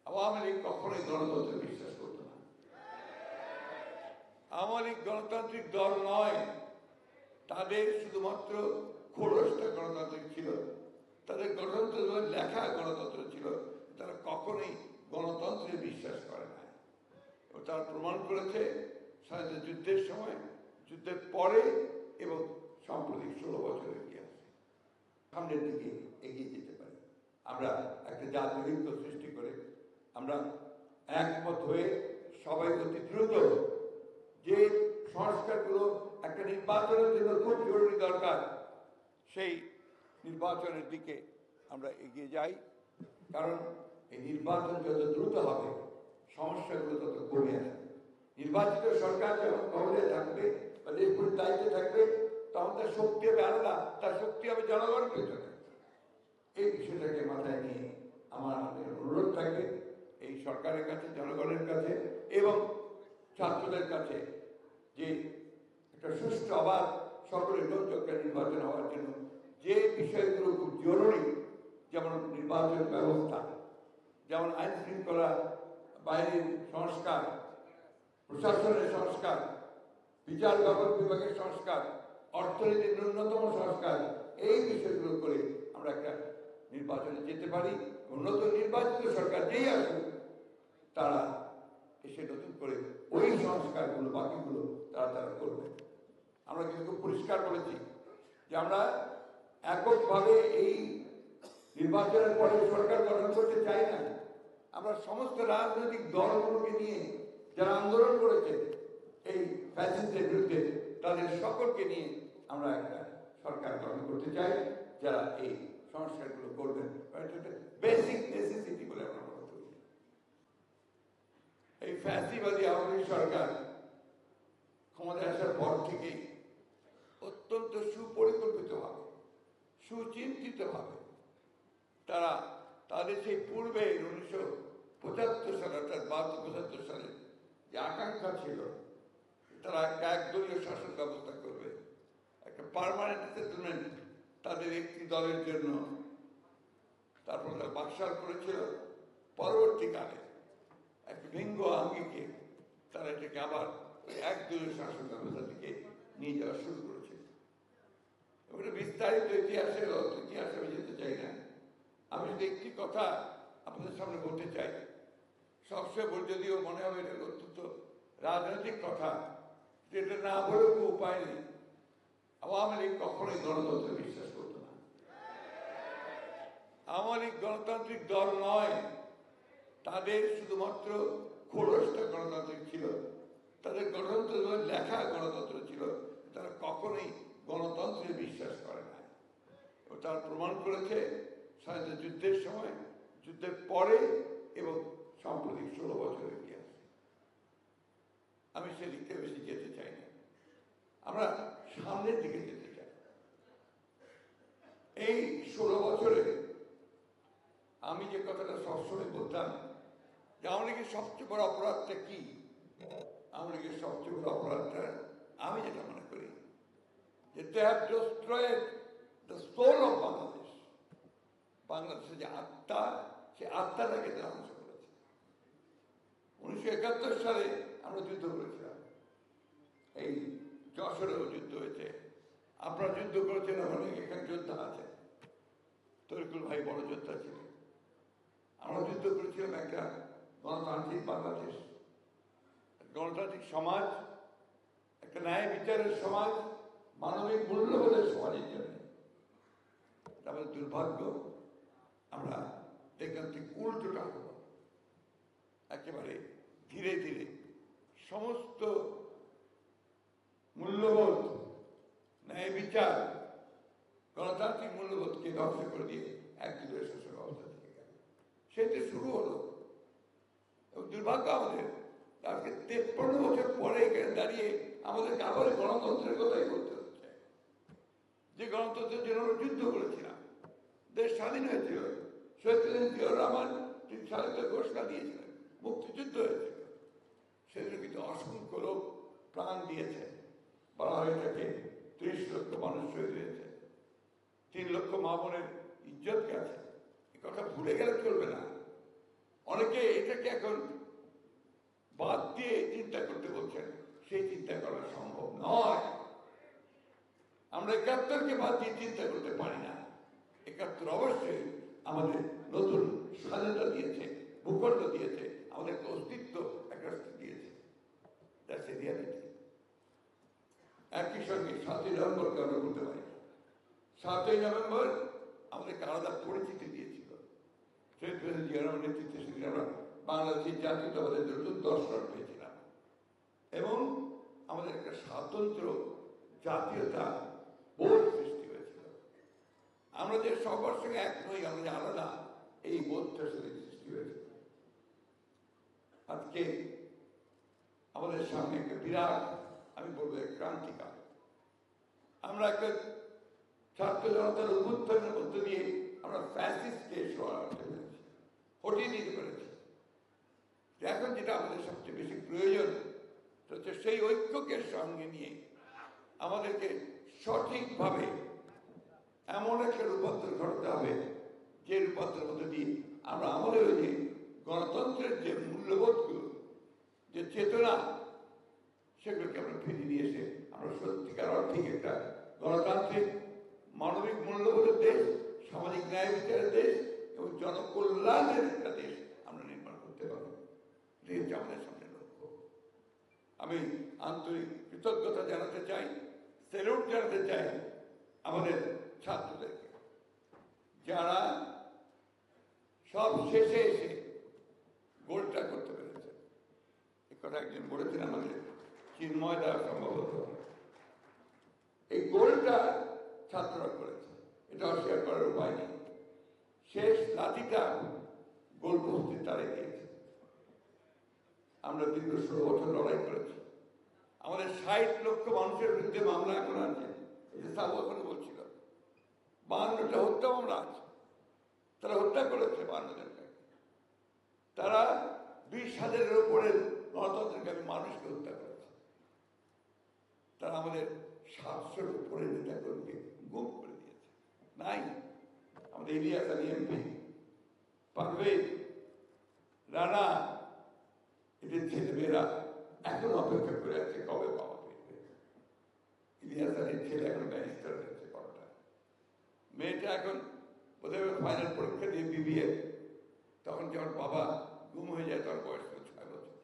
আওয়ামী লীগ কখনোই গণতন্ত্রে বিশ্বাস করত না। আওয়ামী লীগ গণতান্ত্রিক দল নয়, তাদের শুধুমাত্র খোলসটা গণতান্ত্রিক ছিল, তাদের গণতন্ত্র লেখা গণতন্ত্র ছিল। তারা কখনোই গণতন্ত্রে বিশ্বাস করে না। এবং তারা প্রমাণ করেছে স্বাধীনতা যুদ্ধের সময়, যুদ্ধের পরে এবং সাম্প্রতিক 16 বছরের ইতিহাসে সামনের দিকে এগিয়ে যেতে পারি। আমরা একটা জাতীয় ঐক্য সৃষ্টি করে আমরা একমত হয়ে সবাই অতি দ্রুত যে সংস্কারগুলো একটা নির্বাচনের জন্য খুব জরুরি দরকার, সেই নির্বাচনের দিকে আমরা এগিয়ে যাই। কারণ এই নির্বাচন যত দ্রুত হবে সমস্যাগুলো তত কমে আসবে। নির্বাচিত সরকার যখন ক্ষমতায় থাকবে বা দেশের দায়িত্বে থাকবে তখন তার শক্তি হবে আলাদা, তার শক্তি হবে জনগণের পেছনে। এই বিষয়টাকে মাথায় নিয়ে আমার অনুরোধ থাকবে এই সরকারের কাছে, জনগণের কাছে এবং ছাত্রদের কাছে যে একটা সুষ্ঠু আবার সকলের গ্রহণযোগ্য নির্বাচন হওয়ার জন্য যে বিষয়গুলো খুব জরুরি, যেমন নির্বাচন ব্যবস্থা, যেমন আইন শৃঙ্খলা বাহিনীর সংস্কার, প্রশাসনের সংস্কার, বিচার বিভাগের সংস্কার, অর্থনীতির ন্যূনতম সংস্কার, এই বিষয়গুলো করে আমরা একটা নির্বাচনে যেতে পারি। নতুন নির্বাচিত সরকার যেই আসুক তারা এসে নতুন করে ওই সংস্কারগুলো বাকিগুলো তারা করবে। আমরা কিন্তু খুব পরিষ্কার বলেছি যে আমরা এককভাবে এই নির্বাচনের পরে সরকার গঠন করতে চাই না। আমরা সমস্ত রাজনৈতিক দলগুলোকে নিয়ে যারা আন্দোলন করেছে এই ফ্যাসিস্টের বিরুদ্ধে, তাদের সকলকে নিয়ে আমরা একটা সরকার গঠন করতে চাই যারা এই সংস্কারগুলো করবেন। বেসিক নেসেসিটি বলে আমরা মনে করি। এই ফ্যাসিবাদী আওয়ামী লীগ সরকার ক্ষমতায় আসার পর থেকেই অত্যন্ত সুপরিকল্পিতভাবে, সুচিন্তিতভাবে তারা তাদের সেই পূর্বে 1975 সালে অর্থাৎ 72-75 সালে যে আকাঙ্ক্ষা ছিল তারা একটা একদলীয় শাসন ব্যবস্থা করবে, একটা পার্মানেন্ট সেটেলমেন্ট তাদের একটি দলের জন্য, তারপর তারা বাকশাল করেছিল। পরবর্তীকালে একটা ভিন্ন আঙ্গিকে তারা এটাকে আবার একদলীয় শাসন ব্যবস্থা থেকে নিয়ে যাওয়া শুরু করেছে। ওটা বিস্তারিত ইতিহাসে আমি যেতে চাই না। আমি যদি একটি কথা আপনাদের সামনে বলতে চাই, সবসময় বল, যদিও মনে হবে এটা অত্যন্ত রাজনৈতিক কথা, যেটা না বলেও কোনো উপায় নেই। আওয়ামী লীগ কখনোই গণতন্ত্রে বিশ্বাস করত না। আওয়ামী লীগ গণতান্ত্রিক দল নয়, তাদের শুধুমাত্র খোলসটা গণতান্ত্রিক ছিল, তাদের গণতন্ত্র লেখা গণতন্ত্র ছিল। তারা কখনোই গণতন্ত্রে বিশ্বাস করে না। তারা প্রমাণ করেছে স্বাধীনতা যুদ্ধের সময়, যুদ্ধের পরে এবং সাম্প্রতিক 16 বছরের ইতিহাসে। আমি সেদিকে বেশি যেতে চাই না, আমরা সামনের দিকে যেতে চাই। এই 16 বছরে আমি যে কথাটা সবসময় বলতাম যে আওয়ামী লীগের সবচেয়ে বড় অপরাধটা কি, আওয়ামী লীগের সবচেয়ে বড় অপরাধটা আমি যেটা মনে করি যে they have destroyed the soul of Bangladesh. বাংলাদেশের যে আত্মা, সে আত্মাটাকে ধ্বংস করেছে। 1971 সালে আমরা যুদ্ধ করেছিলাম, এই যশোরেও যুদ্ধ হয়েছে, আপনারা যুদ্ধ করেছেন, ওখানে এখানে যোদ্ধা আছে, তরিকুল ভাই বড় যোদ্ধা ছিলেন। আমরা যুদ্ধ করেছিলাম একটা গণতান্ত্রিক বাংলাদেশ, গণতান্ত্রিক সমাজ, একটা ন্যায় বিচারের সমাজ, মানবিক মূল্যবোধের সমাজের জন্য। আমাদের দুর্ভাগ্য আমরা দেখলাম ঠিক উল্টোটা হলো। একেবারে ধীরে ধীরে সমস্ত মূল্যবোধ, ন্যায় বিচার, গণতান্ত্রিক মূল্যবোধকে ধ্বংস করে দিয়ে একদলীয় শাসন ব্যবস্থা থেকে গেল। সেটা শুরু হলো এবং দুর্ভাগ্য আমাদের আজকে 53 বছর পরে এখানে দাঁড়িয়ে আমাদেরকে আবার গণতন্ত্রের কথাই বলতে হচ্ছে, যে গণতন্ত্রের জন্য আমরা যুদ্ধ করেছিলাম, দেশ স্বাধীন হয়েছিল, শহীদ জিয়াউর রহমান তিনি স্বাধীনতা ঘোষণা দিয়েছিলেন, মুক্তিযুদ্ধ হয়েছিল, সেদিন কিন্তু অসংখ্য লোক প্রাণ দিয়েছে। বলা হয়ে থাকে 30 লক্ষ মানুষ শহীদ হয়েছে, 3 লক্ষ মা বোনের ইজ্জত গেছে। এ কথা ভুলে গেলে চলবে না। অনেকে দেশটাকে এখন বাদ দিয়ে চিন্তা করতে বলছেন, সেই চিন্তা করা সম্ভব নয়। আমরা ৭১কে বাদ দিয়ে চিন্তা করতে পারি না। ৭১ অবশ্যই আমাদের নতুন স্বাধীনতা দিয়েছে, ভূখণ্ড দিয়েছে, আমাদের অস্তিত্ব একটা দিয়েছে। একই সঙ্গে ৭ই নভেম্বরকে আমরা বলতে পারি। ৭ই নভেম্বর আমাদেরকে আলাদা পরিচিতি দিয়েছিল। শহীদ প্রেসিডেন্ট জিয়া রহমানের নেতৃত্বে সেদিন আমরা বাংলাদেশের জাতীয়তাবাদের দর্শন পেয়েছিলাম এবং আমাদের একটা স্বাতন্ত্র জাতীয়তা বোধ সৃষ্টি হয়েছিল। আমরা যে সবার সঙ্গে এক নই, আমরা যে আলাদা, এই বোধটা সৃষ্টি হয়েছিল। আজকে আমাদের সামনে একটা বিরাট, আমি বলবো ক্রান্তিকাল। আমরা একটা ছাত্র জনতার উত্থানের মধ্য দিয়ে আমরা ফ্যাসিস্টকে হটিয়ে দিতে পেরেছি। এখন যেটা আমাদের সবচেয়ে বেশি প্রয়োজন হচ্ছে সেই ঐক্যকে সঙ্গে নিয়ে আমাদেরকে সঠিকভাবে এমন একটা রূপান্তর ঘটাতে হবে, যে রূপান্তরের মধ্যে দিয়ে আমরা আমাদের ওই যে গণতন্ত্রের যে মূল্যবোধগুলো, যে চেতনা, সেগুলোকে আমরা ফিরিয়ে নিয়ে এসে আমরা সত্যিকার অর্থে একটা গণতান্ত্রিক মানবিক মূল্যবোধের দেশ, সামাজিক ন্যায় বিচারের দেশ এবং জনকল্যাণের একটা দেশ আমরা নির্মাণ করতে পারব। এটাই হচ্ছে আমাদের সামনে লক্ষ্য। আমি আন্তরিক কৃতজ্ঞতা জানাতে চাই, স্যালুট জানাতে চাই আমাদের ছাত্রদেরকে, যারা সব শেষে এসে গোলটা করতে পেরেছে। এ কথা একজন বলেছেন আমাদের চিন্ময় দ্বারা সম্ভবত। এই গোলটা ছাত্ররা করেছে, এটা অস্বীকার করার উপায় নেই। শেষ লাঠিটা গোল পোস্টে তারাই দিয়েছে। আমরা দীর্ঘ ১৬ বছর লড়াই করেছি। আমাদের ৬০ লক্ষ মানুষের বিরুদ্ধে মামলা এখন আছে। এই যে সাবু এখন বলছিল ৫২টা হত্যা মামলা আছে। তারা হত্যা করেছে ৫২ জনকে। তারা ২০,০০০-এর উপরে গণতন্ত্রকামী মানুষকে হত্যা করেছে। তারা আমাদের ৭০০-র উপরে নেতাকর্মীকে গুম করে দিয়েছে। নাই আমাদের ইলিয়াস আলী এমপি, পারভেজ রানা, এদের ছেলেমেয়েরা এখন অপেক্ষা করে আছে কবে বাবা ফিরবে। ইলিয়াস আলীর ছেলে এখন ব্যারিস্টার হয়েছে কটা। মেয়েটা এখন বোধহয় ফাইনাল পরীক্ষা দিয়ে বিবিএ। তখন যখন বাবা গুম হয়ে যায় তখন বয়স ৬ বছর।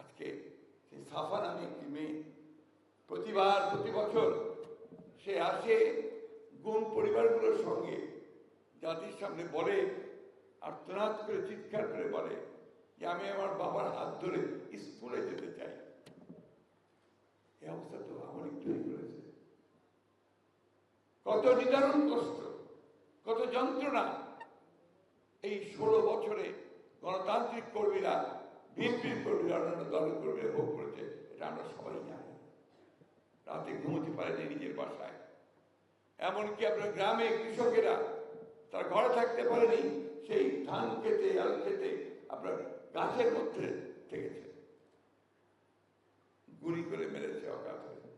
আজকে সেই সাফা নামে একটি মেয়ে প্রতি বছর সে আসে গুম পরিবারগুলোর সঙ্গে জাতির সামনে বলে, আর্তনাদ করে চিৎকার করে বলে যে আমি আমার বাবার হাত ধরে স্কুলে যেতে চাই। এই অবস্থা তো আমার তৈরি করেছে। কত নিদারুণ কষ্ট, কত যন্ত্রণা এই ১৬ বছরে গণতান্ত্রিক কর্মীরা, বিএনপির কর্মীরা, অন্যান্য দলের কর্মীরা ভোগ করেছে। এটা আমরা সবাই জানি। রাতে ঘুমোতে পারেনি নিজের বাসায়। এমনকি আপনার গ্রামে কৃষকেরা তারা ঘরে থাকতে পারেনি, সেই ধান খেতে, আল খেতে আপনার গাছের মধ্যে থেকেছে। গুলি করে মেরেছে অকাল হয়ে।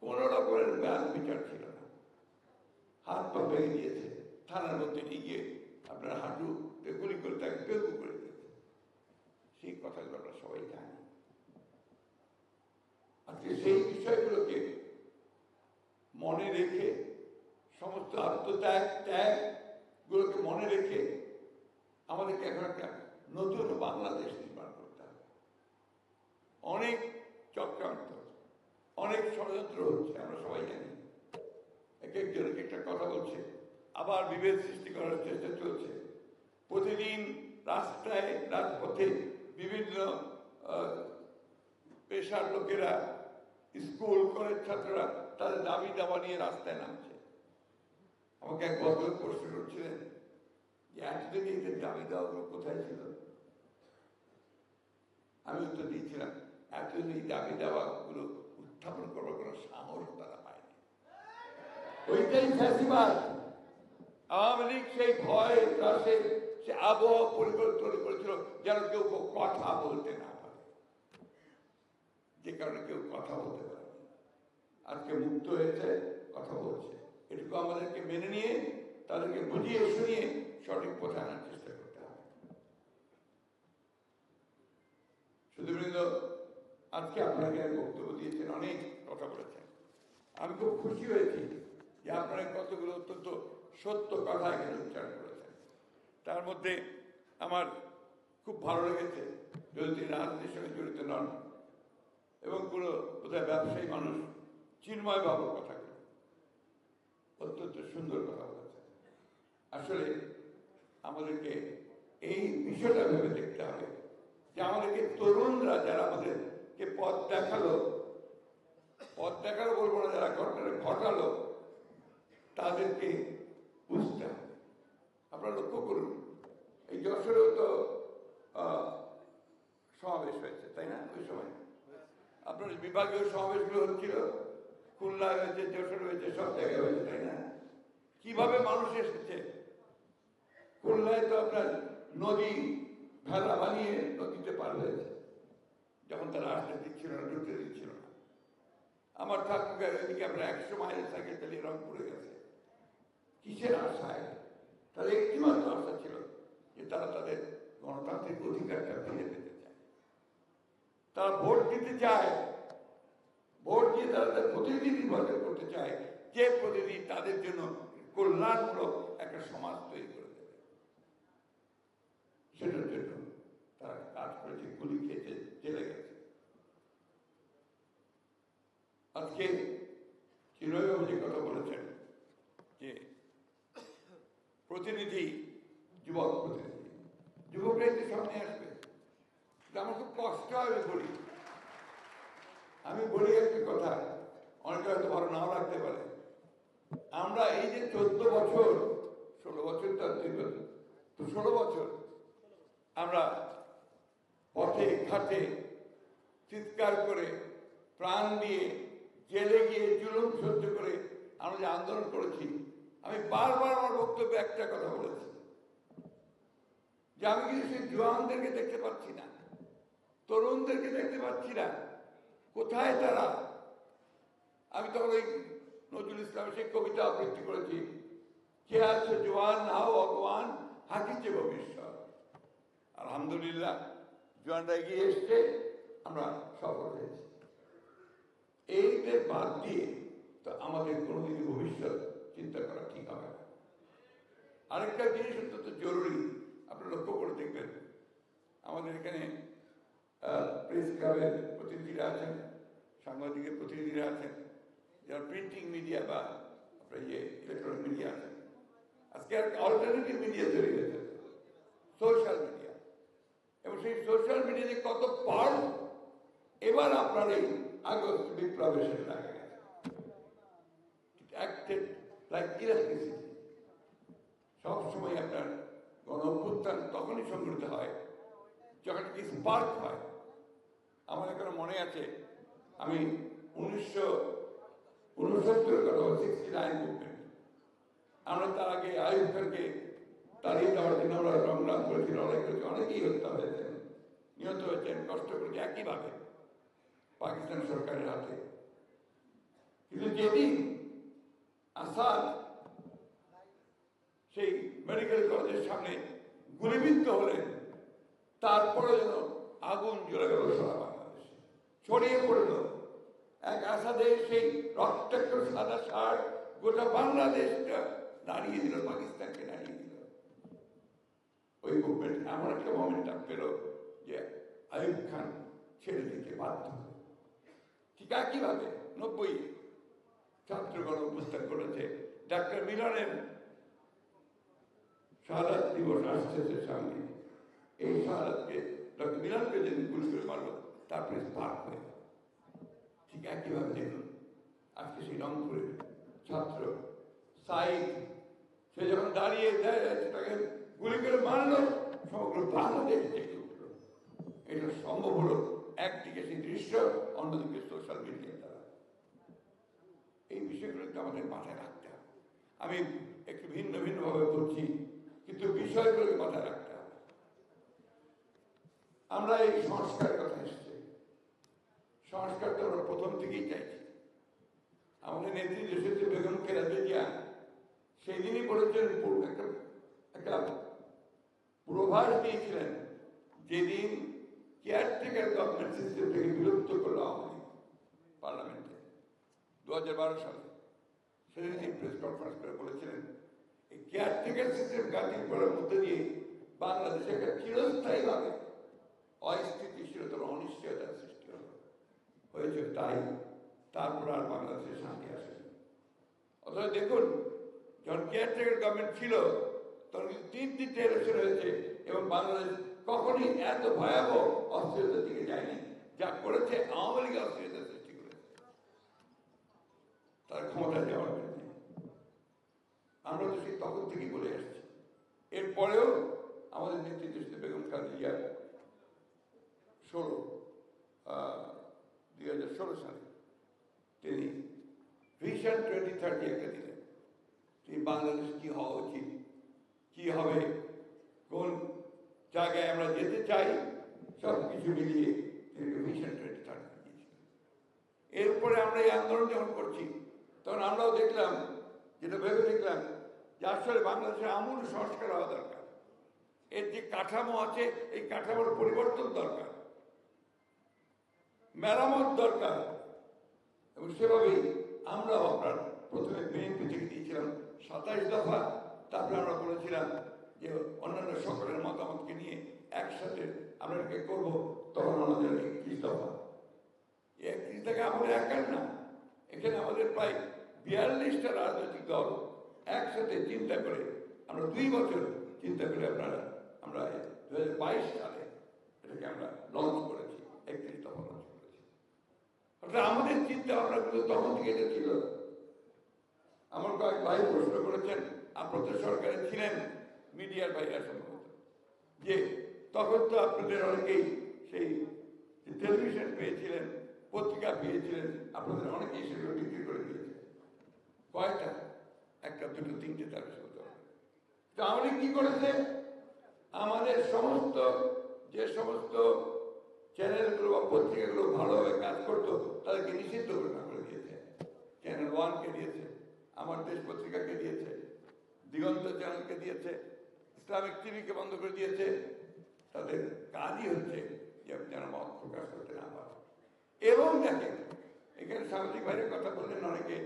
কোন রকমের বিচার ছিল না। হাত পা ভেঙে দিয়েছে, থানার মধ্যে নিয়ে গিয়ে আপনার হাঁটুতে গুলি করে তাকে বেগু করে দিয়েছে। সেই কথাগুলো আমরা সবাই জানি। আজকে সেই বিষয়গুলোকে মনে রেখে, সমস্ত ত্যাগ গুলোকে মনে রেখে আমাদেরকে এখন একটা নতুন বাংলাদেশ নির্মাণ করতে হবে। অনেক চক্রান্ত, অনেক ষড়যন্ত্র হচ্ছে, আমরা সবাই জানি। এক একজন একটা কথা বলছে, আবার বিভেদ সৃষ্টি করার চেষ্টা চলছে। প্রতিদিন রাস্তায়, রাজপথে বিভিন্ন পেশার লোকেরা, স্কুল কলেজ ছাত্ররা তাদের দাবি দাবা নিয়ে রাস্তায় নামছে। আমাকে এক ভদ্রলোক প্রশ্ন করছিলেন যে এতদিন এদের দাবি দাওয়াগুলো কোথায় ছিল? আমি উত্তর দিয়েছিলাম, এতদিন এই দাবি দাওয়াগুলো উত্থাপন করার কোনো সাহস তারা পায়নি। ওইটাই ফ্যাসিবাদ। আওয়ামী লীগ সেই ভয় ত্রাসের সে আবহাওয়া পরিবর্তন করেছিল যেন কেউ কথা বলতে না পারে, যে কারণে কেউ কথা বলতে পারে। আজকে মুক্ত হয়েছে, কথা বলছে। এটুকু আমাদেরকে মেনে নিয়ে তাদেরকে বুঝিয়ে শুনিয়ে সঠিক পথে আনার চেষ্টা করতে হবে। আজকে আপনাকে বক্তব্য দিয়েছেন, অনেক কথা বলেছেন। আমি খুব খুশি হয়েছি যে আপনারা কতগুলো অত্যন্ত সত্য কথা এখানে উচ্চারণ করেছেন। তার মধ্যে আমার খুব ভালো লেগেছে যদি তিনি রাজনীতির সঙ্গে জড়িত নন এবং কোনো বোধহয় ব্যবসায়ী মানুষ চিন্ময় বাবুর কথাগুলো অত্যন্ত সুন্দর কথা বলেছেন। আসলে আমাদেরকে এই বিষয়টা ভেবে দেখতে হবে যে আমাদেরকে তরুণরা যারা আমাদেরকে পথ দেখালো বলবো না, যারা ঘটনা ঘটালো তাদেরকে বুঝতে হবে। আপনারা লক্ষ্য করুন, এই যশোরেও তো সমাবেশ হয়েছে, তাই না? ওই সময় আপনার বিভাগীয় সমাবেশগুলো হচ্ছিল, খুলনায় হয়েছে, যশোর হয়েছে, সব জায়গায় হয়েছে, তাই না? কিভাবে মানুষ এসেছে। খুলনায় তো আপনার নদী ভেলা বানিয়ে নদীতে পার হয়েছে, যখন তারা আসতে দিচ্ছিল না, ঢুকতে দিচ্ছিল না। আমার ঠাকুরগার এদিকে আপনার 100 মাইল সাইকেল চালিয়ে রংপুরে গেছে। কিসের আশায়? তাদের একটিমাত্র আশা ছিল যে তারা তাদের গণতান্ত্রিক অধিকারটা ফিরে পেতে চায়, তারা ভোট দিতে চায়, ভোট দিয়ে তারা তাদের প্রতিনিধি নির্বাচন করতে চায়, যে প্রতিনিধি তাদের জন্য কল্যাণমূলক একটা সমাজ তৈরি করে দেবে। সেটার জন্য তারা কাজ করেছে, গুলি খেয়েছে, জেলে গেছে। আজকে চিন্ময়বাবু যে কথা বলেছেন যে প্রতিনিধি, যুবক প্রতিনিধি, যুবকরাই যে সামনে আসবে, আমার খুব কষ্ট হয়। আমি বলি একটা কথা, অনেকে হয়তো ভালো নাও লাগতে পারে। আমরা এই যে 14 বছর, 16 বছর, তার 2 বছর, তো 16 বছর আমরা পথে ঘাটে চিৎকার করে, প্রাণ দিয়ে, জেলে গিয়ে জুলুম সহ্য করে আমরা যে আন্দোলন করেছি, আমি বারবার আমার বক্তব্যে একটা কথা বলেছি যে আমি কিন্তু সেই জওয়ানদেরকে দেখতে পাচ্ছি না, তরুণদেরকে দেখতে পাচ্ছি না। কোথায় তারা? আমি তখন ওই নজরুল ইসলামের সেই কবিতা আবৃত্তি করেছি, কে আছে জওয়ান নাও ভগবান হাকিছে ভবিষ্যৎ। আলহামদুলিল্লাহ, জওয়ানরা এগিয়ে এসছে, আমরা সফল হয়েছি। এইদের বাদ দিয়ে তো আমাদের কোনোদিনই ভবিষ্যৎ চিন্তা করা ঠিক হবে না। আরেকটা জিনিস অত্যন্ত জরুরি, আপনারা লক্ষ্য করে দেখবেন, আমাদের এখানে প্রেস ক্লাবের প্রতিনিধিরা আছেন, সাংবাদিকের প্রতিনিধিরা আছেন, যারা প্রিন্টিং মিডিয়া বা আপনার ইলেকট্রনিক মিডিয়া আছেন। আজকে আর অল্টারনেটিভ মিডিয়া তৈরি হয়েছে, সোশ্যাল মিডিয়া, এবং সেই সোশ্যাল মিডিয়া যে কত পাওয়ারফুল এবার আপনার এই আগস্ট বিপ্লবের সাথে দেখা গেছে। Acted like electricity. সবসময় আপনার গণ অভ্যুত্থান তখনই সংঘটিত হয় যখন কি স্পার্ক হয়। আমার এখানে মনে আছে, আমি 1969 কথা, 69 মুভমেন্ট, আমরা তার আগে আইয়ুব খানকে তাড়িয়ে দেওয়ার জন্য আমরা সংগ্রাম করেছি, লড়াই করেছি, অনেকেই হত্যা হয়েছেন, নিহত হয়েছেন, কষ্ট করেছি একইভাবে পাকিস্তান সরকারের হাতে। কিন্তু যেদিন আসাদ সেই মেডিকেল কলেজের সামনে গুলিবিদ্ধ হলেন, তারপরে যেন আগুন জ্বলে গেল সারা বাংলাদেশে, ছড়িয়ে পড়ল এক আসাদের সেই রক্তাক্ত সাদা শার্ট, গোটা বাংলাদেশটা দাঁড়িয়ে দিল, পাকিস্তানকে দাঁড়িয়ে দিল। ওই মুভমেন্ট এমন একটা মোমেন্টাম পেল যে আইয়ুব খান ছেড়ে দিতে বাধ্য হল। ঠিক একইভাবে 90 ছাত্রগণ অবস্থান করেছে। ডাক্তার মিলনের শাহাদাত দিবস আসছে সামনে, এই শাহাদাতকে ডক্টর মিলনকে যেদিন গুলি করে মারল, তারপরে স্পার্ক হয়ে ঠিক একইভাবে দেখুন আজকে সেই রংপুরের ছাত্র সাইদ, সে যখন দাঁড়িয়ে তাকে গুলি করে মারল, সমগ্র বাংলাদেশ জেগে উঠল। এটা সম্ভব হলো একদিকে সেই দৃশ্য, অন্যদিকে সোশ্যাল মিডিয়া দ্বারা। এই বিষয়গুলোকে আমাদের মাথায় রাখতে হবে। আমি একটু ভিন্ন ভিন্নভাবে বলছি, কিন্তু বিষয়গুলোকে মাথায় রাখতে হবে। আমরা এই সংস্কারের কথা এসেছি, সংস্কার তো আমরা প্রথম থেকেই চাইছি। আমাদের নেত্রী দেশে বেগম খালেদা জিয়া সেই দিনই বলেছেন, একটা পূর্বাভাস দিয়েছিলেন, যেদিন কেয়ারটেকার গভর্নমেন্ট সিস্টেম থেকে বিলুপ্ত করলো আওয়ামী লীগ পার্লামেন্টে 2012 সালে। সেদিন তিনি প্রেস কনফারেন্স করে বলেছিলেন এই কেয়ারটেকার সিস্টেম কাটিং করার মধ্যে দিয়ে বাংলাদেশে একটা চিরস্থায়ীভাবে অস্থিতিশীলতার অনিশ্চয়তার সৃষ্টি হয়েছে। তাই তারপর আর বাংলাদেশে শান্তি আসেনি। অথচ দেখুন, যখন কেয়ারটেকার গভর্নমেন্ট ছিল তখন 3টি ইলেকশন হয়েছে এবং বাংলাদেশ কখনই এত ভয়াবহ অস্থিরতার দিকে যায়নি যা করেছে আওয়ামী লীগ অস্থিরতার সৃষ্টি করেছে তার ক্ষমতা যাওয়ার জন্য। আমরা তো সেই তখন থেকেই বলে আসছি। এরপরেও আমাদের নেতৃত্ব বেগম খালেদা 2016 সালে তিনি ভিশন 2030 একটা দিলেন। তিনি বাংলাদেশ কি হওয়া উচিত, কি হবে, কোন জায়গায় আমরা যেতে চাই, সব কিছু মিলিয়ে তিনি ভিশন 2030 দিয়েছিলেন। এরপরে আমরা এই আন্দোলন যখন করছি তখন আমরাও দেখলাম, যেটা ভেবে দেখলাম যে আসলে বাংলাদেশের আমূল সংস্কার হওয়া দরকার। এর যে কাঠামো আছে এই কাঠামোর পরিবর্তন দরকার, মেরামত দরকার। এবং সেভাবেই আমরা আপনার প্রথমে বিএনপি থেকে দিয়েছিলাম 27 দফা, তারপরে আমরা বলেছিলাম যে অন্যান্য সকলের মতামতকে নিয়ে একসাথে আমরা এটাকে করবো, তখন আমাদের 31 দফা। 31 টাকা আমাদের একার না, এখানে আমাদের প্রায় 42টা রাজনৈতিক দল একসাথে চিন্তা করে আমরা 2 বছর চিন্তা করে আমরা 2022 সালে এটাকে আমরা লঞ্চ করেছি, 31 দফা লঞ্চ করেছি। অর্থাৎ আমাদের চিন্তা ভাবনাগুলো তখন থেকে এটা ছিল। আমার কয়েক ভাই প্রশ্ন করেছেন, আপনাদের সরকারে ছিলেন মিডিয়ার ভাইরা সম্ভবত, যে তখন তো আপনাদের অনেকেই সেই টেলিভিশন পেয়েছিলেন, পত্রিকা পেয়েছিলেন, আপনাদের অনেকেই সেগুলো বিক্রি করে দিয়েছে। কয়টা? 1টা, 2টো, 3টে, তার বেশি হতে হবে। তো আমাদের কি করেছে? আমাদের যে সমস্ত চ্যানেলগুলো বা পত্রিকাগুলো ভালোভাবে কাজ করতো তাদেরকে নিষিদ্ধ ঘোষণা করে দিয়েছে। চ্যানেল 1কে দিয়েছে, আমার দেশ পত্রিকাকে দিয়েছে, দিগন্ত চ্যানেলকে দিয়েছে, ইসলামিক টিভিকে বন্ধ করে দিয়েছে। তাদের কাজই হচ্ছে যে যেন মত প্রকাশ করতে না পারে। এবং দেখেন, এখানে সামাজিক ভাইয়ের কথা বললেন, অনেকে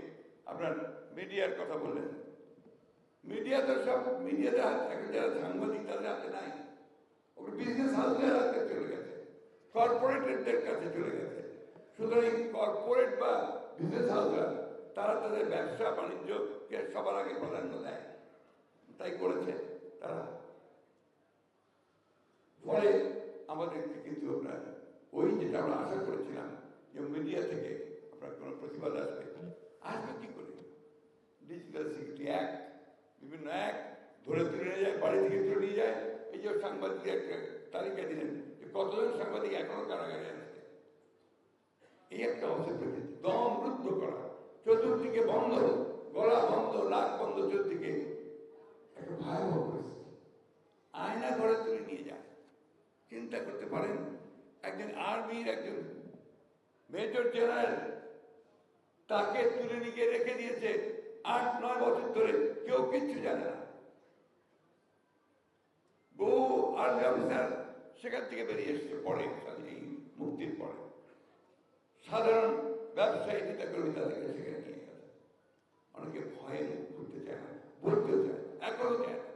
আপনার মিডিয়ার কথা বললেন। মিডিয়া তো সব মিডিয়াতে এখন যারা সাংবাদিক তাদের হাতে নাই, ওগুলো বিজনেস হাউসের হাতে চলে গেছে, কর্পোরেটরদের কাছে চলে গেছে। সুতরাং কর্পোরেট বা বিজনেস হাউসরা তারা তাদের ব্যবসা বাণিজ্যকে সবার আগে প্রাধান্য দেয়, তাই করেছে তারা। ফলে আমাদের কিন্তু আমরা ওই যেটা আমরা আশা করেছিলাম যে মিডিয়া থেকে আপনার কোনো প্রতিবাদ আসবে কি করে? ডিজিটাল সিকিউরিটি অ্যাক্ট, বিভিন্ন অ্যাক্ট ধরে তুলে নিয়ে যায়, বাড়ি থেকে তুলে নিয়ে যায়। এই যে সাংবাদিক একটা তালিকা দিলেন যে কতজন সাংবাদিক এখনো কারাগারে আছে। এই একটা অবস্থা পেয়েছে, দম রুদ্ধ করা, চতুর্দিকে বন্ধ, গলা বন্ধ, নাক বন্ধ, চতুর্দিকে একটা ভয়াবহ পরিস্থিতি। আয়না ঘরে তুলে নিয়ে যায়। চিন্তা করতে পারেন, একজন আর্মির একজন মেজর জেনারেল, তাকে তুলে নিয়ে রেখে দিয়েছে 8-9 বছর ধরে, কেউ কিচ্ছু জানে না। বহু আর্মি অফিসার সেখান থেকে বেরিয়ে এসছে পরে, এই মুক্তির পরে। সাধারণ ব্যবসায়ী নেতাকর্মী তাদেরকে সেখানে নিয়ে গেছে। অনেকে ভয়ে মুখ খুলতে চায় না, বলতেও চায় না, এখনো চায় না।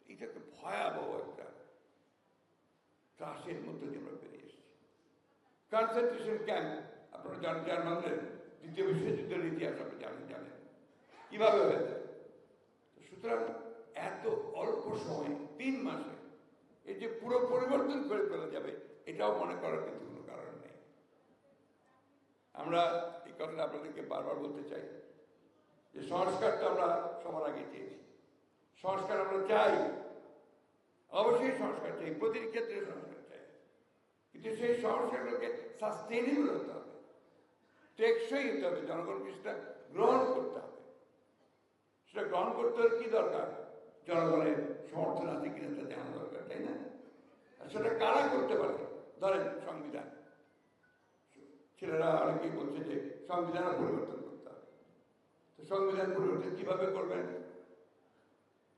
এটা একটা ভয়াবহ একটা ত্রাসের মধ্যে দিয়ে আমরা বেরিয়ে এসেছি। কনসেন্ট্রেশন ক্যাম্প আপনারা জানেন, জার্মানদের 2য় বিশ্বযুদ্ধের ইতিহাস আপনি জানেন কিভাবে হয়েছে। সুতরাং এত অল্প সময়ে 3 মাসে এই যে পুরো পরিবর্তন করে ফেলা যাবে, এটাও মনে করার কিন্তু কোনো কারণ নেই। আমরা এই কথাটা আপনাদেরকে বারবার বলতে চাই যে সংস্কারটা আমরা সবার আগে চেয়েছি, সংস্কার আমরা চাই, অবশ্যই সংস্কার চাই, প্রতিটি ক্ষেত্রে সংস্কার চাই, কিন্তু সেই সংস্কারগুলোকে সাস্টেইনেবল হতে হবে, টেকসই হতে হবে, জনগণকে সেটা গ্রহণ করতে হবে। সেটা গ্রহণ করতে হলে কি দরকার? জনগণের সমর্থন আছে কিনা তা জানা দরকার, তাই না? আর সেটা কারা করতে পারে? ধরেন সংবিধান, ছেলেরা অনেকেই বলছে যে সংবিধান পরিবর্তন করতে হবে। তো সংবিধান পরিবর্তন কিভাবে করবেন?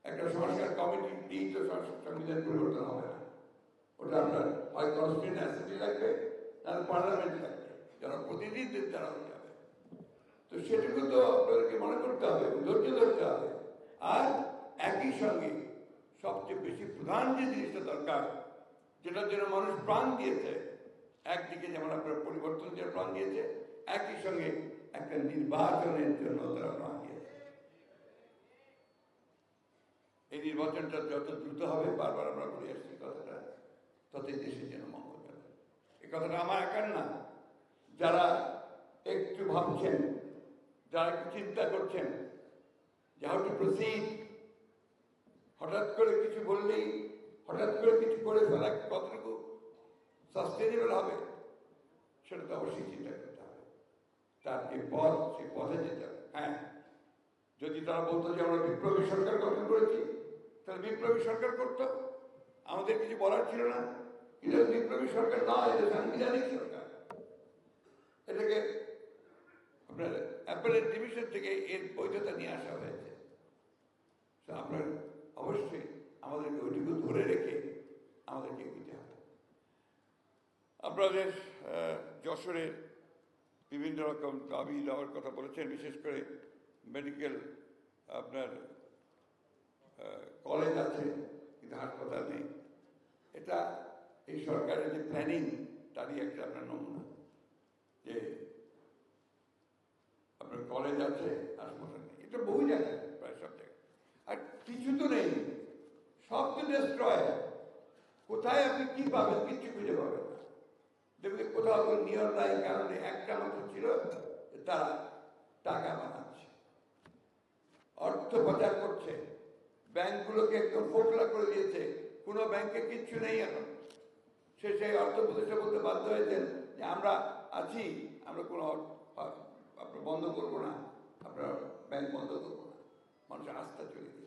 একটা সংস্কার কমিটি দিয়েই তো সংবিধান পরিবর্তন হবে না। ওটা আপনার হয় কনস্টিটিউয়েন্ট অ্যাসেম্বলি লাগবে, তাহলে পার্লামেন্ট লাগবে, যারা প্রতিনিধিদের দ্বারা হতে হবে। তো সেটুকু তো আপনাদেরকে মনে করতে হবে, ধৈর্য ধরতে হবে। আর একই সঙ্গে সবচেয়ে বেশি প্রধান যে জিনিসটা দরকার, যেটার জন্য মানুষ প্রাণ দিয়েছে, একদিকে যেমন আপনার পরিবর্তনের জন্য প্রাণ দিয়েছে, একই সঙ্গে একটা নির্বাচনের জন্য তারা প্রাণ দিয়েছে। এই নির্বাচনটা যত দ্রুত হবে, বারবার আমরা বলে আসছি কথাটা, ততই দেশের জন্য মঙ্গল হবে। এই কথাটা আমার একার না, যারা একটু ভাবছেন, যারা একটু চিন্তা করছেন যে হাউ টু প্রসিড, হঠাৎ করে কিছু বললেই, হঠাৎ করে কিছু করে ফেলা কতটুকু সাস্টেনেবল হবে, সেটা তো অবশ্যই চিন্তা করতে হবে। তার যে পথ, সেই পথে যেতে হবে। হ্যাঁ, যদি তারা বলতো যে আমরা বিপ্লবী সরকার গঠন করেছি, তাহলে বিপ্লবী সরকার করতো, আমাদের কিছু বলার ছিল না। কিন্তু বিপ্লবী সরকার নয়, এটা সাংবিধানিক সরকার। এটাকে আপনার অ্যাপেলেট ডিভিশন থেকে এর বৈধতা নিয়ে আসা হয়েছে। আপনার অবশ্যই আমাদেরকে ওইটুকু ধরে রেখে আমাদেরকে এগোতে হবে। আপনাদের যশোরে বিভিন্ন রকম দাবি দেওয়ার কথা বলেছেন, বিশেষ করে মেডিকেল আপনার কলেজ আছে কিন্তু হাসপাতাল নেই। এটা এই সরকারের যে প্ল্যানিং, তারই একটা আপনার নমুনা, যে আপনার কলেজ আছে, হাসপাতাল নেই। এটা বহু জায়গায়, প্রায় সব জায়গায়। আর কিছু তো নেই, সব তো ডেস্ট্রয়। কোথায় আপনি কি পাবেন? কিচ্ছু খুঁজে পাবেন না। দেখবেন কোথাও কোনো নিয়ম নাই, কারণে একটা মাত্র ছিল, তারা টাকা বানাচ্ছে, অর্থ পাচার করছে, ব্যাংকগুলোকে একদম ফোকলা করে দিয়েছে। কোনো ব্যাংকে কিচ্ছু নেই এখন। সে সেই অর্থ প্রতিষ্ঠা করতে বাধ্য হয়েছেন যে আমরা আছি, আমরা কোনো আপনার বন্ধ করবো না, আপনার ব্যাংক বন্ধ করবো না। মানুষের আস্থা চলে গেছে,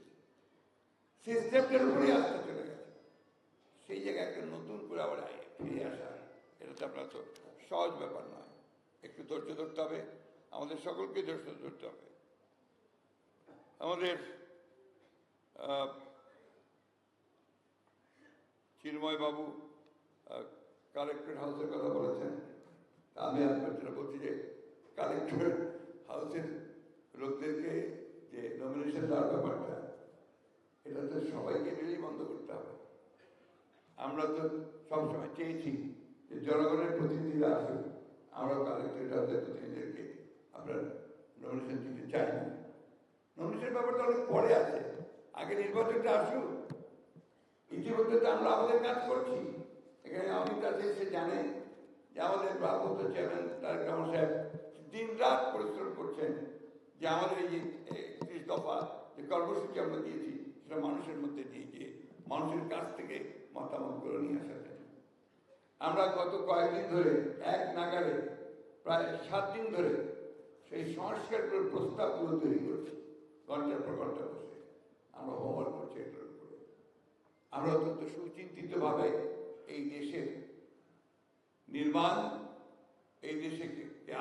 সিস্টেমটার উপরেই আস্থা চলে গেছে। সেই জায়গায় একটা নতুন করে আবার ফিরে আসা, এটা তো আপনার তো সহজ ব্যাপার নয়। একটু ধৈর্য ধরতে হবে, আমাদের সকলকে ধৈর্য ধরতে হবে। আমাদের চিন্ময় বাবু কালেক্টরেট হাউসের কথা বলেছেন। আমি আপনার বলছি যে কালেক্টরেট হাউসের লোকদেরকে যে নমিনেশন দেওয়ার ব্যাপারটা, এটা তো সবাইকে মিলেই বন্ধ করতে হবে। আমরা তো সবসময় চেয়েছি যে জনগণের প্রতিনিধিরা আসুন, আমরা কালেক্টরেট হাউসের প্রতিনিধিদেরকে আপনার নমিনেশন দিতে চাই না। নমিনেশন ব্যাপারটা অনেক পরে আছে, আগে নির্বাচনটা আসুক। ইতিমধ্যে তো আমরা আমাদের কাজ করছি। এখানে অমিত আছে, সে জানে যে আমাদের ভারপ্রাপ্ত চেয়ারম্যান তারেক রহমান সাহেব দিন রাত পরিশ্রম করছেন যে আমাদের এই যে 30 দফা যে কর্মসূচি আমরা দিয়েছি, সেটা মানুষের মধ্যে দিয়ে গিয়ে মানুষের কাছ থেকে মতামতগুলো নিয়ে আসার জন্য। আমরা গত কয়েকদিন ধরে এক নাগারে প্রায় 7 দিন ধরে সেই সংস্কারগুলোর প্রস্তাবগুলো তৈরি করছি, ঘন্টার পর ঘন্টা বসে আমরা হোমওয়ার্ক করছি এটার উপরে। আমরা অত্যন্ত সুচিন্তিতভাবে এই দেশের নির্মাণ, এই দেশে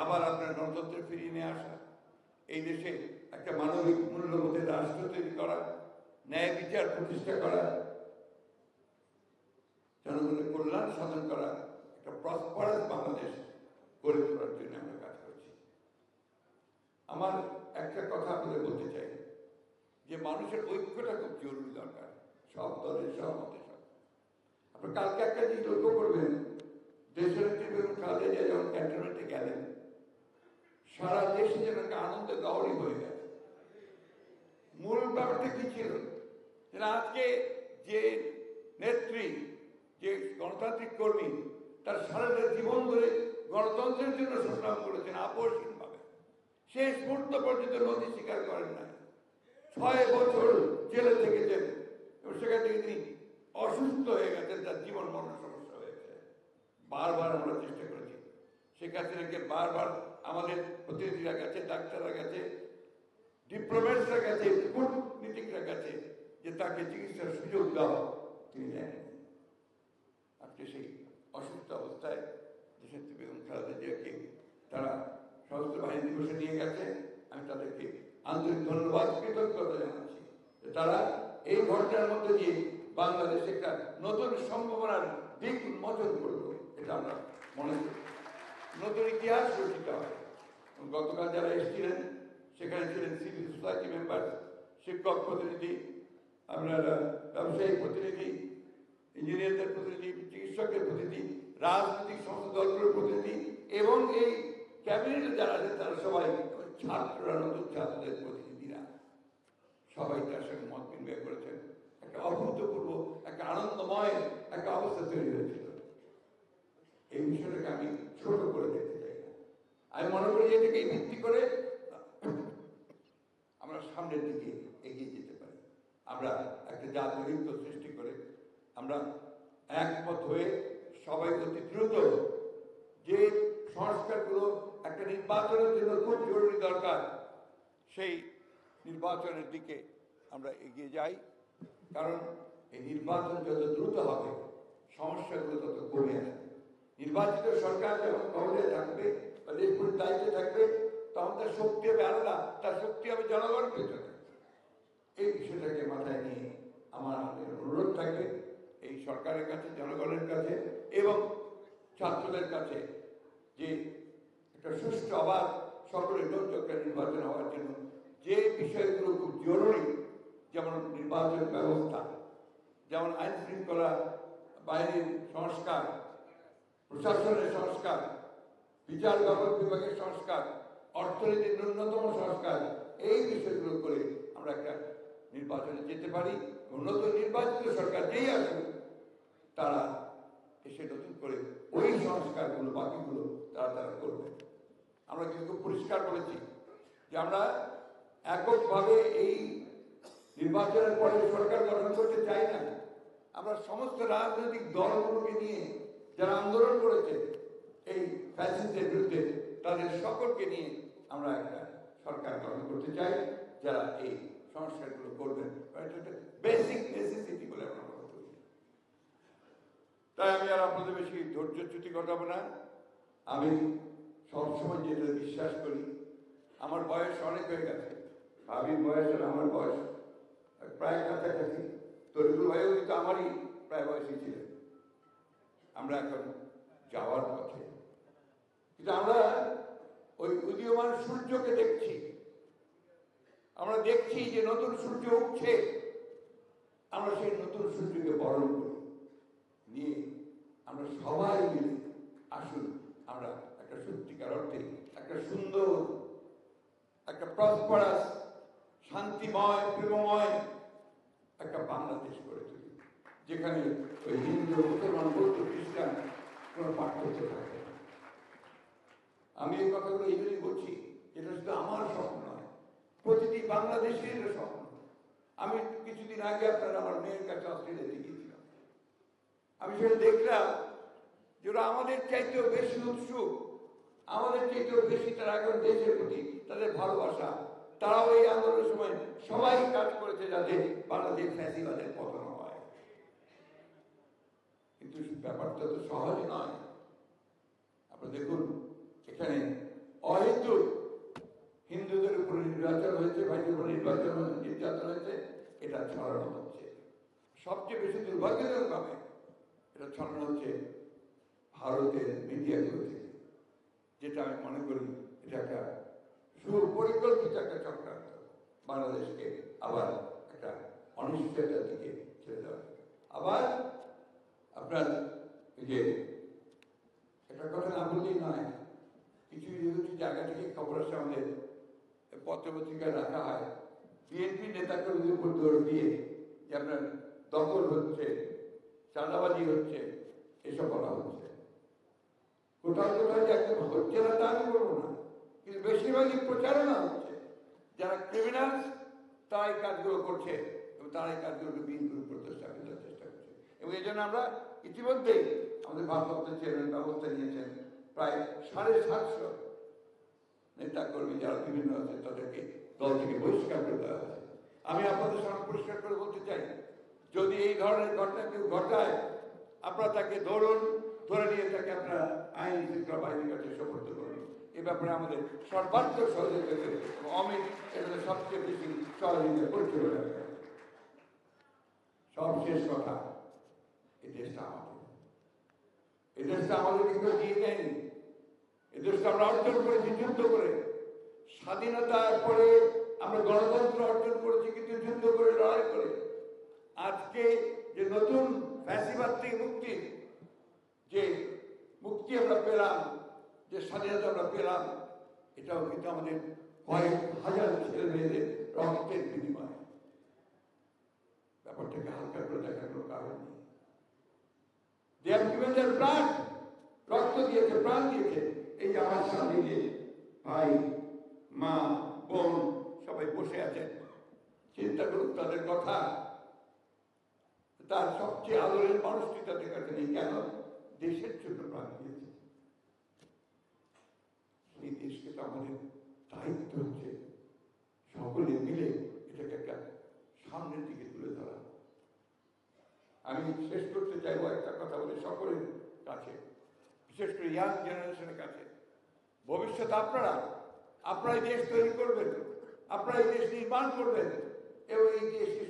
আবার আপনার গণতন্ত্রে ফিরিয়ে নিয়ে আসা, এই দেশে একটা মানবিক মূল্যবোধের রাষ্ট্র তৈরি করা, ন্যায় বিচার প্রতিষ্ঠা করা, জনগণের কল্যাণ সাধন করা, একটা প্রসপারাস বাংলাদেশ গড়ে তোলার জন্য আমরা কাজ করছি। আমার একটা কথা আপনাদের বলতে চাই যে মানুষের ঐক্যটা খুব জরুরি দরকার, সব দলের, সব মতের। আপনি কালকে একটা জিনিস লক্ষ্য করবেন, দেশের খালেদা জিয়া যখন ক্যান্টনমেন্টে গেলেন, সারা দেশে যেন একটা আনন্দের লহরী হয়ে গেল। মূল ব্যাপারটা কি ছিল? আজকে যে নেত্রী, যে গণতান্ত্রিক কর্মী, তার সারাটা জীবন ধরে গণতন্ত্রের জন্য সংগ্রাম করেছেন আপোষহীনভাবে, শেষ মুহূর্ত পর্যন্ত নথি স্বীকার করেন না। 6 বছর জেলে থেকেছেন এবং সেখান থেকে তিনি অসুস্থ হয়ে গেছেন, তার জীবন মরণ সমস্যা হয়েছে। বারবার আমরা চেষ্টা করেছি, শেখ হাসিনাকে বারবার আমাদের প্রতিনিধিরা গেছে, ডাক্তাররা গেছে, ডিপ্লোম্যাটসরা গেছে, কূটনীতিকরা গেছে যে তাকে চিকিৎসার সুযোগ দাও, তিনি দেন। আজকে সেই অসুস্থ অবস্থায় দেশনেত্রী বেগম খালেদা জিয়াকে তারা সশস্ত্র বাহিনী দিবসে নিয়ে গেছে। আমি তাদেরকে আন্তরিক ধন্যবাদ, কৃতজ্ঞতা জানাচ্ছি যে তারা এই ঘটনার মধ্যে দিয়ে বাংলাদেশে একটা নতুন সম্ভাবনার দিক উন্মোচন করবো, এটা আমরা মনে করি। নতুন ইতিহাস রচিত হয়। গতকাল যারা এসেছিলেন সেখানে ছিলেন সিভিল সোসাইটি মেম্বার, শিক্ষক প্রতিনিধি, আপনারা ব্যবসায়িক প্রতিনিধি, ইঞ্জিনিয়ারদের প্রতিনিধি, চিকিৎসকের প্রতিনিধি, রাজনৈতিক সমস্ত দলগুলোর প্রতিনিধি এবং এই ক্যাবিনেটে যারা আছেন তারা সবাই, ছাত্ররা, নতুন ছাত্রদের প্রতিনিধিরা সবাই তার সঙ্গে মত বিনিময় করেছেন। একটা অভূতপূর্ব, একটা আনন্দময় একটা অবস্থা তৈরি হয়েছিল। এই বিষয়টাকে আমি ছোট করে দেখতে চাই না। আমি মনে করি এটাকে ভিত্তি করে আমরা সামনের দিকে এগিয়ে যেতে পারি। আমরা একটা জাতীয় ঐক্য সৃষ্টি করে আমরা একমত হয়ে সবাই অতি দ্রুত যে সংস্কারগুলো একটা নির্বাচনের জন্য খুব জরুরি দরকার, সেই নির্বাচনের দিকে আমরা এগিয়ে যাই। কারণ এই নির্বাচন যত দ্রুত হবে সমস্যাগুলো তত কমে আসবে। নির্বাচিত সরকার যখন ক্ষমতায় থাকবে বা দেশপুর দায়িত্বে থাকবে তখন তার শক্তি হবে আলাদা, তার শক্তি হবে জনগণ পেছনে। এই বিষয়টাকে মাথায় নিয়ে আমার অনুরোধ থাকবে এই সরকারের কাছে, জনগণের কাছে এবং ছাত্রদের কাছে যে একটা সুষ্ঠু অবাধ সকলের গ্রহণযোগ্য নির্বাচন হওয়ার জন্য যে বিষয়গুলো খুব জরুরি, যেমন নির্বাচন ব্যবস্থা, যেমন আইন শৃঙ্খলা বাহিনীর সংস্কার, প্রশাসনের সংস্কার, বিচার বিভাগের সংস্কার, অর্থনীতির ন্যূনতম সংস্কার, এই বিষয়গুলো করে আমরা একটা নির্বাচনে যেতে পারি। নতুন নির্বাচিত সরকার যেই আসুক তারা এসে নতুন করে ওই সংস্কারগুলো বাকিগুলো তারা করবে। আমরা কিন্তু খুব পরিষ্কার বলেছি যে আমরা এককভাবে এই নির্বাচনের পরে সরকার গঠন করতে চাই না। আমরা সমস্ত রাজনৈতিক দলগুলোকে নিয়ে যারা আন্দোলন করেছে এই ফ্যাসিস্টের বিরুদ্ধে তাদের সকলকে নিয়ে আমরা একটা সরকার গঠন করতে চাই যারা এই সংস্কারগুলো করবেন। বেসিক নেসেসিটি বলে আমরা মনে করি। তাই আমি আর আপনাদের বেশি ধৈর্যচ্যুতি ঘটাবো না। আমি সবসময় যেটা বিশ্বাস করি, আমার বয়স অনেক হয়ে গেছে, ভাবির বয়স আর আমার বয়স প্রায় কাছাকাছি। তরিকুল ভাইও কিন্তু আমারই প্রায় বয়সী ছিলেন। আমরা এখন যাওয়ার পথে, কিন্তু আমরা ওই উদীয়মান সূর্যকে দেখছি। আমরা দেখছি যে নতুন সূর্য উঠছে। আমরা সেই নতুন সূর্যকে বরণ করি, নিয়ে আমরা সবাই মিলে আসুন আমরা একটা সত্যিকার অর্থে একটা সুন্দর, একটা প্রসপারাস, শান্তিময়, প্রেমময় একটা বাংলাদেশ গড়ে তুলি, যেখানে ওই হিন্দু, মুসলমান, বৌদ্ধ, খ্রিস্টান কোনো পার্থক্য থাকে না। আমি এই কথাগুলো এই জন্যই বলছি, এটা শুধু আমার স্বপ্ন নয়, প্রতিটি বাংলাদেশের স্বপ্ন। আমি কিছুদিন আগে আপনারা আমার মেয়ের কাছে অস্ট্রেলিয়াতে গিয়েছিলাম। আমি সেটা দেখলাম যে ওরা আমাদের চাইতেও বেশি উৎসুক, আমাদের চাইতেও বেশি তারা এখন দেশের প্রতি তাদের ভালোবাসা। তারাও এই আন্দোলনের সময় সবাই কাজ করেছে যাতে বাংলাদেশ ফ্যাসিবাদের পতন হয়। কিন্তু ব্যাপারটা তো সহজ নয়। আপনারা দেখুন, এখানে অহেতুক হিন্দুদের উপরে নির্যাতন হয়েছে, ভাইদের উপরে নির্যাতন হয়েছে, এটা ছড়ানো হচ্ছে। সবচেয়ে বেশি দুর্ভাগ্যজনক ভাবে এটা ছড়ানো হচ্ছে ভারতের মিডিয়াগুলো থেকে, যেটা আমি মনে করি এটা একটা সুপরিকল্পিত একটা চক্রান্ত, বাংলাদেশকে আবার একটা অনিশ্চয়তার দিকে ছেড়ে দেওয়া। আবার আপনার এই যে একটা কথা না বললেই নয়, কিছু কিছু জায়গা থেকে খবর আসে, আমাদের পত্রপত্রিকায় রাখা হয়, বিএনপি নেতাকর্মীদের উপর দৌড় দিয়ে যে আপনার দখল হচ্ছে, চাঁদাবাজি হচ্ছে, এসব বলা হচ্ছে। কোথাও কোথাও যে একদম হচ্ছে না তা আমি বলবো না, কিন্তু বেশিরভাগই প্রচারণা হচ্ছে। যারা ক্রিমিনালস তারা এই কাজগুলো করছে এবং তারা এই কাজগুলোকে বিএনপির উপর চাপিয়ে দেওয়ার চেষ্টা করছে। এবং এই জন্য আমরা ইতিমধ্যেই আমাদের ভারপ্রাপ্ত চেয়ারম্যান ব্যবস্থা নিয়েছেন, প্রায় 750 নেতা কর্মী যারা বিভিন্ন আছে তাদেরকে দল থেকে বহিষ্কার করে দেওয়া হয়েছে। আমি আপনাদের সামনে পরিষ্কার করে বলতে চাই, যদি এই ধরনের ঘটনা কেউ ঘটায়, আপনারা তাকে ধরে নিয়ে তাকে আপনারা আইন শৃঙ্খলা বাহিনীর কাছে সোপর্দ করুন। এ ব্যাপারে আমাদের সর্বাত্মক সহযোগিতা করে অমিত এটা সবচেয়ে বেশি সহযোগিতা করতে হবে। সবশেষ কথা, এই দেশটা আমাদের, এই দেশটা আমাদের কিন্তু দিয়ে দেয়নি। এই দেশটা আমরা অর্জন করেছি যুদ্ধ করে। স্বাধীনতার পরে আমরা গণতন্ত্র অর্জন করেছি কিন্তু যুদ্ধ করে, লড়াই করে। আজকে যে নতুন ফ্যাসিবাদ থেকে যে মুক্তি আমরা পেলাম, যে স্বাধীনতা আমরা পেলাম, এটাও কিন্তু আমাদের কয়েক হাজার ছেলে মেয়েদের রক্তের বিনিময়। ব্যাপারটাকে হালকা করে দেখার কোনো কারণ নেই। They have given their blood, রক্ত দিয়েছে, প্রাণ দিয়েছে। এই যে আমার সামনে যে ভাই, মা, বোন সবাই বসে আছেন, চিন্তা করুন তাদের কথা। তার সবচেয়ে আদরের মানুষটি তাদের কাছে নেই, কেন? দেশের জন্য প্রাণ দিয়েছে। এই দেশকে তো আমাদের দায়িত্ব হচ্ছে সকলে মিলে এটাকে একটা সামনের দিকে তুলে ধরা। আমি শেষ করতে চাইবো একটা কথা বলে সকলের কাছে, বিশেষ করে ইয়াং জেনারেশনের কাছে। ভবিষ্যৎ আপনারাই দেশ তৈরি করবেন, আপনারাই দেশ নির্মাণ করবেন এবং এই দেশে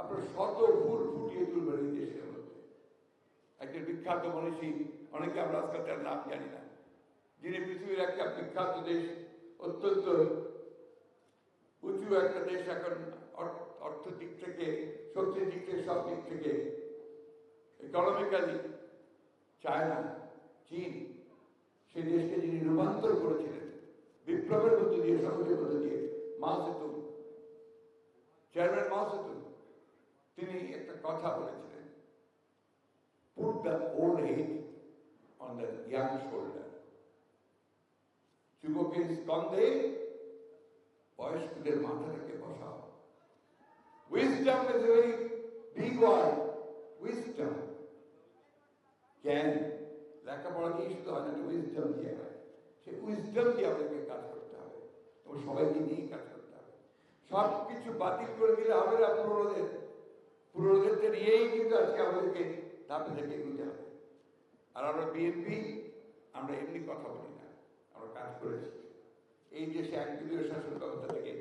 আপনারা শত ফুল ফুটিয়ে তুলবেন এই দেশের মধ্যে। একজন বিখ্যাত মনীষী, অনেকে আমরা আজকাল তার নাম জানি না, যিনি পৃথিবীর একটা বিখ্যাত দেশ, অত্যন্ত উঁচু একটা দেশ এখন, অর্থ দিক থেকে, শক্তির দিক থেকে, সব দিক থেকে, ইকোনমিক্যালি, চায়না, চীন, সেই দেশকে যিনি রূপান্তর করেছিলেন বিপ্লবের মধ্যে দিয়ে, সংঘের মধ্যে দিয়ে, মাও জেতুং, চেয়ারম্যান মাও জেতুং, তিনি একটা কথা বলেছিলেন, put the old head on the young shoulder. যুবকের স্কন্ধে বয়স্কদের মাথাটাকে বসাও। Wisdom is a very big word. Wisdom, জ্ঞান, লেখাপড়া দিয়ে শুধু হয় না, উইজডম দিয়ে হয়। সে উইজডম দিয়ে আমাদেরকে কাজ করতে হবে এবং সবাইকে নিয়েই কাজ করতে হবে। সব কিছু বাতিল করে দিলে হবে না। পুরোনোদেরকে নিয়েই কিন্তু আজকে আমাদেরকে ধাপে থেকে এগোতে হবে। আর আমরা বিএনপি, আমরা এমনি কথা বলি না, আমরা কাজ করেছি। এই দেশে একদলীয় শাসন ব্যবস্থা থেকে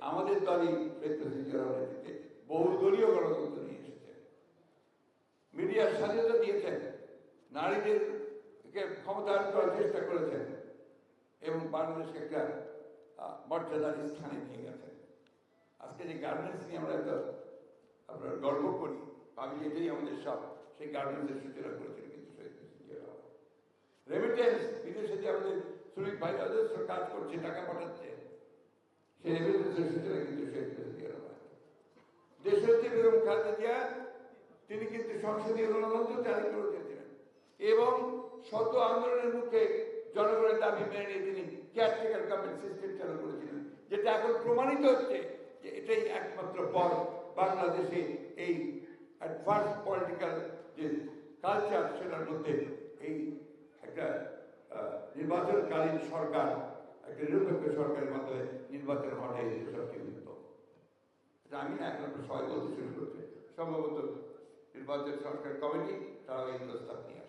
আমাদের দলই নেতৃত্বে বহুদলীয় গণতন্ত্র নিয়ে এসেছে। মিডিয়ার স্বাধীনতা দিয়েছেন, নারীদেরকে ক্ষমতায়ন করার চেষ্টা করেছেন এবং বাংলাদেশকে একটা মর্যাদার স্থানে নিয়ে গেছেন। আজকে যে গার্মেন্টস নিয়ে আমরা এত আপনার গর্ব করি, ভাবি এটাই আমাদের সব, সেই গার্মেন্টসের সূচনা করেছেন কিন্তু রেমিটেন্স, বিদেশে যে আমাদের শ্রমিক ভাই অজস্র কাজ করছে, টাকা পাঠাচ্ছে, সেই রেমিটেন্সের সূচনা কিন্তু দেশের যে বেগম খালেদা জিয়া, তিনি কিন্তু সংসদীয় গণতন্ত্র চালু করেছিলেন এবং শত আন্দোলনের মুখে জনগণের দাবি মেনে নিয়ে তিনি কেয়ারটেকার গভর্নমেন্ট সিস্টেম চালু করেছিলেন, যেটা এখন প্রমাণিত হচ্ছে যে এটাই একমাত্র পথ বাংলাদেশে এই অ্যাডভান্স পলিটিক্যাল যে কালচার, সেটার মধ্যে এই একটা নির্বাচনকালীন সরকার, একটা নিরপেক্ষ সরকারের মাধ্যমে নির্বাচন হওয়াটাই সবচেয়ে উত্তম। এটা আমি না, এখন সবাই বলতে শুরু করছে, সম্ভবত নির্বাচন সংস্কার কমিটি তারা এই প্রস্তাব নিয়ে